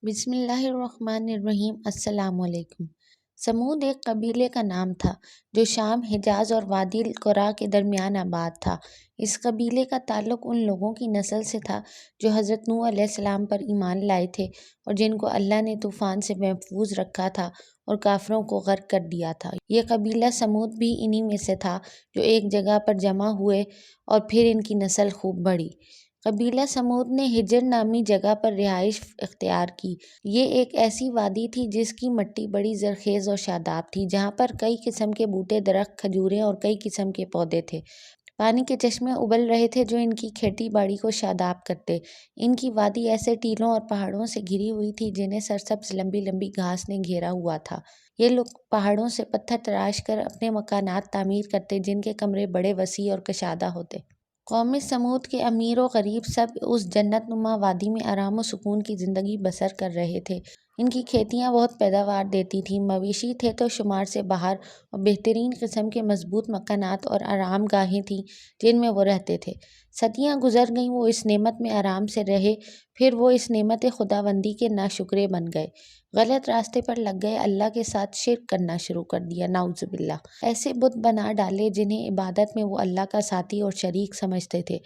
بسم اللہ الرحمن الرحیم۔ السلام علیکم۔ سمود ایک قبیلے کا نام تھا جو شام، حجاز اور وادی القرا کے درمیان آباد تھا۔ اس قبیلے کا تعلق ان لوگوں کی نسل سے تھا جو حضرت نوح علیہ السلام پر ایمان لائے تھے اور جن کو اللہ نے طوفان سے محفوظ رکھا تھا اور کافروں کو غرق کر دیا تھا۔ یہ قبیلہ سمود بھی انہی میں سے تھا جو ایک جگہ پر جمع ہوئے اور پھر ان کی نسل خوب بڑھی۔ قبیلہ سمود نے ہجر نامی جگہ پر رہائش اختیار کی۔ یہ ایک ایسی وادی تھی جس کی مٹی بڑی زرخیز اور شاداب تھی، جہاں پر کئی قسم کے بوٹے، درخت، کھجوریں اور کئی قسم کے پودے تھے۔ پانی کے چشمے ابل رہے تھے جو ان کی کھیتی باڑی کو شاداب کرتے۔ ان کی وادی ایسے ٹیلوں اور پہاڑوں سے گھری ہوئی تھی جنہیں سرسبز لمبی لمبی گھاس نے گھیرا ہوا تھا۔ یہ لوگ پہاڑوں سے پتھر تراش کر اپنے مکانات تعمیر کرتے جن کے کمرے بڑے وسیع اور کشادہ ہوتے۔ قوم سمود کے امیر و غریب سب اس جنت نما وادی میں آرام و سکون کی زندگی بسر کر رہے تھے۔ ان کی کھیتیاں بہت پیداوار دیتی تھیں، مویشی تھے تو شمار سے باہر، اور بہترین قسم کے مضبوط مکانات اور آرام گاہیں تھیں جن میں وہ رہتے تھے۔ صدیاں گزر گئیں، وہ اس نعمت میں آرام سے رہے، پھر وہ اس نعمت خداوندی کے ناشکرے بن گئے، غلط راستے پر لگ گئے، اللہ کے ساتھ شرک کرنا شروع کر دیا، نعوذ باللہ۔ ایسے بت بنا ڈالے جنہیں عبادت میں وہ اللہ کا ساتھی اور شریک سمجھتے تھے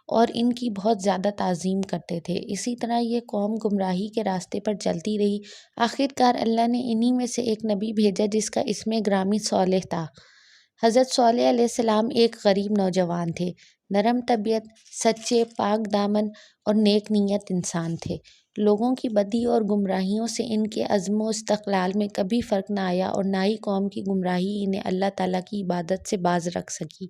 اور ان کی بہت زیادہ تعظیم کرتے تھے۔ اسی طرح یہ قوم گمراہی کے راستے پر چلتی رہی۔ آخرکار اللہ نے انہی میں سے ایک نبی بھیجا جس کا اسم گرامی صالح تھا۔ حضرت صالح علیہ السلام ایک غریب نوجوان تھے، نرم طبیعت، سچے، پاک دامن اور نیک نیت انسان تھے۔ لوگوں کی بدی اور گمراہیوں سے ان کے عزم و استقلال میں کبھی فرق نہ آیا اور نہ ہی قوم کی گمراہی انہیں اللہ تعالیٰ کی عبادت سے باز رکھ سکی۔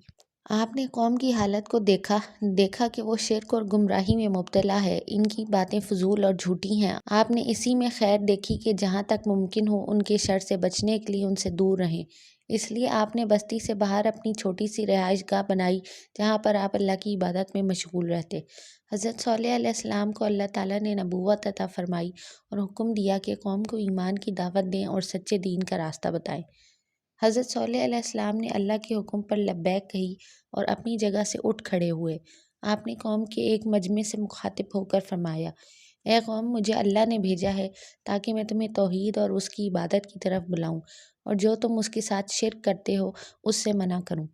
آپ نے قوم کی حالت کو دیکھا کہ وہ شرک اور گمراہی میں مبتلا ہے، ان کی باتیں فضول اور جھوٹی ہیں۔ آپ نے اسی میں خیر دیکھی کہ جہاں تک ممکن ہو ان کے شر سے بچنے کے لیے ان سے دور رہیں۔ اس لیے آپ نے بستی سے باہر اپنی چھوٹی سی رہائش گاہ بنائی جہاں پر آپ اللہ کی عبادت میں مشغول رہتے۔ حضرت صالح علیہ السلام کو اللہ تعالیٰ نے نبوت عطا فرمائی اور حکم دیا کہ قوم کو ایمان کی دعوت دیں اور سچے دین کا راستہ بتائیں۔ حضرت صالح علیہ السلام نے اللہ کے حکم پر لبیک کہی اور اپنی جگہ سے اٹھ کھڑے ہوئے۔ آپ نے قوم کے ایک مجمع سے مخاطب ہو کر فرمایا، اے قوم، مجھے اللہ نے بھیجا ہے تاکہ میں تمہیں توحید اور اس کی عبادت کی طرف بلاؤں اور جو تم اس کے ساتھ شرک کرتے ہو اس سے منع کروں۔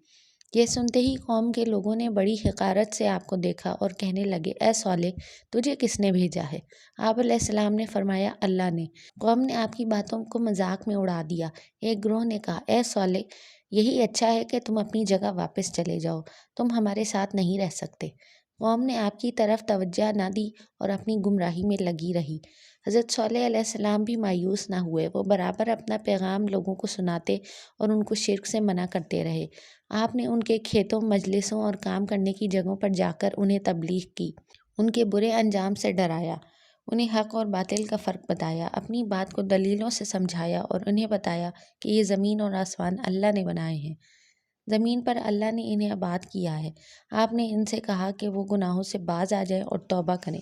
یہ سنتے ہی قوم کے لوگوں نے بڑی حقارت سے آپ کو دیکھا اور کہنے لگے، اے صالح، تجھے کس نے بھیجا ہے؟ آپ علیہ السلام نے فرمایا، اللہ نے۔ قوم نے آپ کی باتوں کو مذاق میں اڑا دیا۔ ایک گروہ نے کہا، اے صالح، یہی اچھا ہے کہ تم اپنی جگہ واپس چلے جاؤ، تم ہمارے ساتھ نہیں رہ سکتے۔ قوم نے آپ کی طرف توجہ نہ دی اور اپنی گمراہی میں لگی رہی۔ حضرت صالح علیہ السلام بھی مایوس نہ ہوئے، وہ برابر اپنا پیغام لوگوں کو سناتے اور ان کو شرک سے منع کرتے رہے۔ آپ نے ان کے کھیتوں، مجلسوں اور کام کرنے کی جگہوں پر جا کر انہیں تبلیغ کی، ان کے برے انجام سے ڈرایا، انہیں حق اور باطل کا فرق بتایا، اپنی بات کو دلیلوں سے سمجھایا اور انہیں بتایا کہ یہ زمین اور آسمان اللہ نے بنائے ہیں، زمین پر اللہ نے انہیں آباد کیا ہے۔ آپ نے ان سے کہا کہ وہ گناہوں سے باز آ جائیں اور توبہ کریں۔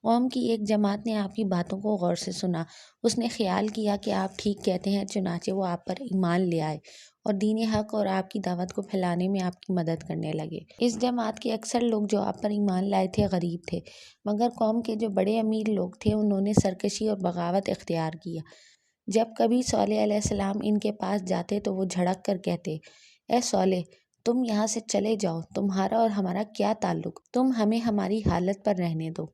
قوم کی ایک جماعت نے آپ کی باتوں کو غور سے سنا۔ اس نے خیال کیا کہ آپ ٹھیک کہتے ہیں، چنانچہ وہ آپ پر ایمان لے آئے اور دین حق اور آپ کی دعوت کو پھیلانے میں آپ کی مدد کرنے لگے۔ اس جماعت کے اکثر لوگ جو آپ پر ایمان لائے تھے غریب تھے، مگر قوم کے جو بڑے امیر لوگ تھے انہوں نے سرکشی اور بغاوت اختیار کیا۔ جب کبھی صالح علیہ السلام ان کے پاس جاتے تو وہ جھڑک کر کہتے، اے صالح، تم یہاں سے چلے جاؤ، تمہارا اور ہمارا کیا تعلق، تم ہمیں ہماری حالت پر رہنے دو۔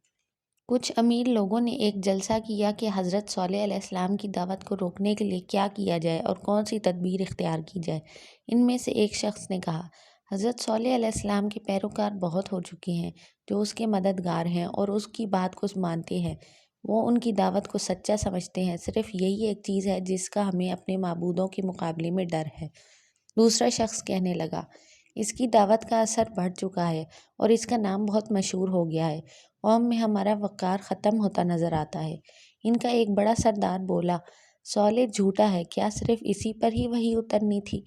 کچھ امیر لوگوں نے ایک جلسہ کیا کہ حضرت صالح علیہ السلام کی دعوت کو روکنے کے لیے کیا کیا جائے اور کون سی تدبیر اختیار کی جائے۔ ان میں سے ایک شخص نے کہا، حضرت صالح علیہ السلام کے پیروکار بہت ہو چکے ہیں جو اس کے مددگار ہیں اور اس کی بات کو مانتے ہیں، وہ ان کی دعوت کو سچا سمجھتے ہیں، صرف یہی ایک چیز ہے جس کا ہمیں اپنے معبودوں کے مقابلے میں ڈر ہے۔ دوسرا شخص کہنے لگا، اس کی دعوت کا اثر بڑھ چکا ہے اور اس کا نام بہت مشہور ہو گیا ہے، قوم میں ہمارا وقار ختم ہوتا نظر آتا ہے۔ ان کا ایک بڑا سردار بولا، صالح جھوٹا ہے، کیا صرف اسی پر ہی وحی اترنی تھی؟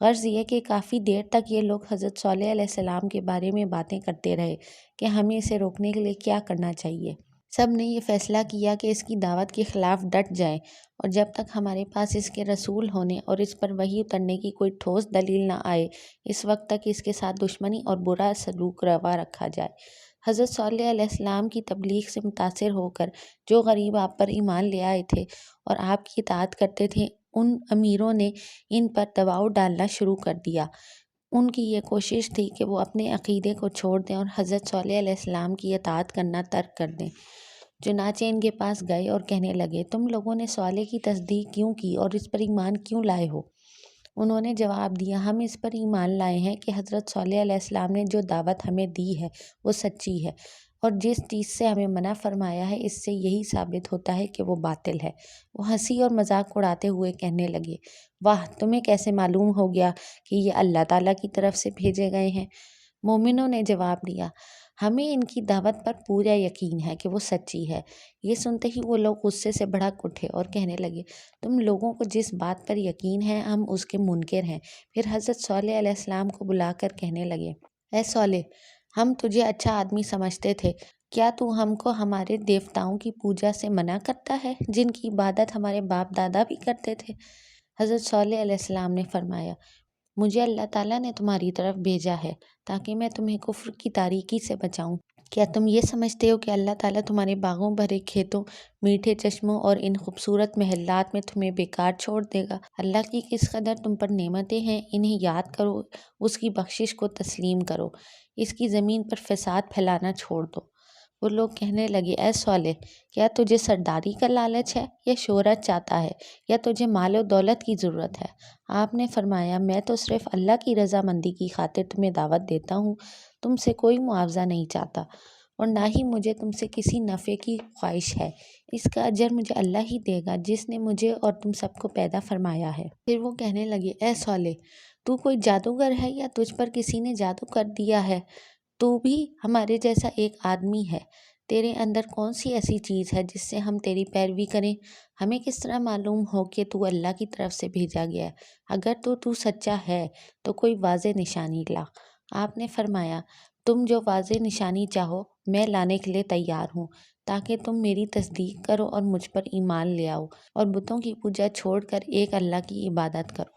غرض یہ کہ کافی دیر تک یہ لوگ حضرت صالح علیہ السلام کے بارے میں باتیں کرتے رہے کہ ہمیں اسے روکنے کے لیے کیا کرنا چاہیے۔ سب نے یہ فیصلہ کیا کہ اس کی دعوت کے خلاف ڈٹ جائیں اور جب تک ہمارے پاس اس کے رسول ہونے اور اس پر وحی اترنے کی کوئی ٹھوس دلیل نہ آئے، اس وقت تک اس کے ساتھ دشمنی اور برا سلوک روا رکھا جائے۔ حضرت صالح علیہ السلام کی تبلیغ سے متاثر ہو کر جو غریب آپ پر ایمان لے آئے تھے اور آپ کی اطاعت کرتے تھے، ان امیروں نے ان پر دباؤ ڈالنا شروع کر دیا۔ ان کی یہ کوشش تھی کہ وہ اپنے عقیدے کو چھوڑ دیں اور حضرت صالح علیہ السلام کی اطاعت کرنا ترک کر دیں۔ چنانچہ ان کے پاس گئے اور کہنے لگے، تم لوگوں نے صالح کی تصدیق کیوں کی اور اس پر ایمان کیوں لائے ہو؟ انہوں نے جواب دیا، ہم اس پر ایمان لائے ہیں کہ حضرت صالح علیہ السلام نے جو دعوت ہمیں دی ہے وہ سچی ہے، اور جس چیز سے ہمیں منع فرمایا ہے اس سے یہی ثابت ہوتا ہے کہ وہ باطل ہے۔ وہ ہنسی اور مذاق اڑاتے ہوئے کہنے لگے، واہ، تمہیں کیسے معلوم ہو گیا کہ یہ اللہ تعالیٰ کی طرف سے بھیجے گئے ہیں؟ مومنوں نے جواب دیا، ہمیں ان کی دعوت پر پورا یقین ہے کہ وہ سچی ہے۔ یہ سنتے ہی وہ لوگ غصے سے بھڑک اٹھے اور کہنے لگے، تم لوگوں کو جس بات پر یقین ہے ہم اس کے منکر ہیں۔ پھر حضرت صالح علیہ السلام کو بلا کر کہنے لگے، اے صالح، ہم تجھے اچھا آدمی سمجھتے تھے، کیا تو ہم کو ہمارے دیوتاؤں کی پوجا سے منع کرتا ہے جن کی عبادت ہمارے باپ دادا بھی کرتے تھے؟ حضرت صالح علیہ السلام نے فرمایا، مجھے اللہ تعالیٰ نے تمہاری طرف بھیجا ہے تاکہ میں تمہیں کفر کی تاریکی سے بچاؤں۔ کیا تم یہ سمجھتے ہو کہ اللہ تعالیٰ تمہارے باغوں بھرے کھیتوں، میٹھے چشموں اور ان خوبصورت محلات میں تمہیں بیکار چھوڑ دے گا؟ اللہ کی کس قدر تم پر نعمتیں ہیں، انہیں یاد کرو، اس کی بخشش کو تسلیم کرو، اس کی زمین پر فساد پھیلانا چھوڑ دو۔ وہ لوگ کہنے لگے، اے صالح، کیا تجھے سرداری کا لالچ ہے یا شہرت چاہتا ہے یا تجھے مال و دولت کی ضرورت ہے؟ آپ نے فرمایا، میں تو صرف اللہ کی رضامندی کی خاطر تمہیں دعوت دیتا ہوں، تم سے کوئی معاوضہ نہیں چاہتا اور نہ ہی مجھے تم سے کسی نفع کی خواہش ہے۔ اس کا اجر مجھے اللہ ہی دے گا جس نے مجھے اور تم سب کو پیدا فرمایا ہے۔ پھر وہ کہنے لگے، اے صالح، تو کوئی جادوگر ہے یا تجھ پر کسی نے جادو کر دیا ہے؟ تو بھی ہمارے جیسا ایک آدمی ہے، تیرے اندر کون سی ایسی چیز ہے جس سے ہم تیری پیروی کریں؟ ہمیں کس طرح معلوم ہو کہ تو اللہ کی طرف سے بھیجا گیا ہے؟ اگر تو سچا ہے تو کوئی واضح نشانی لا۔ آپ نے فرمایا، تم جو واضح نشانی چاہو میں لانے کے لیے تیار ہوں، تاکہ تم میری تصدیق کرو اور مجھ پر ایمان لے آؤ اور بتوں کی پوجا چھوڑ کر ایک اللہ کی عبادت کرو۔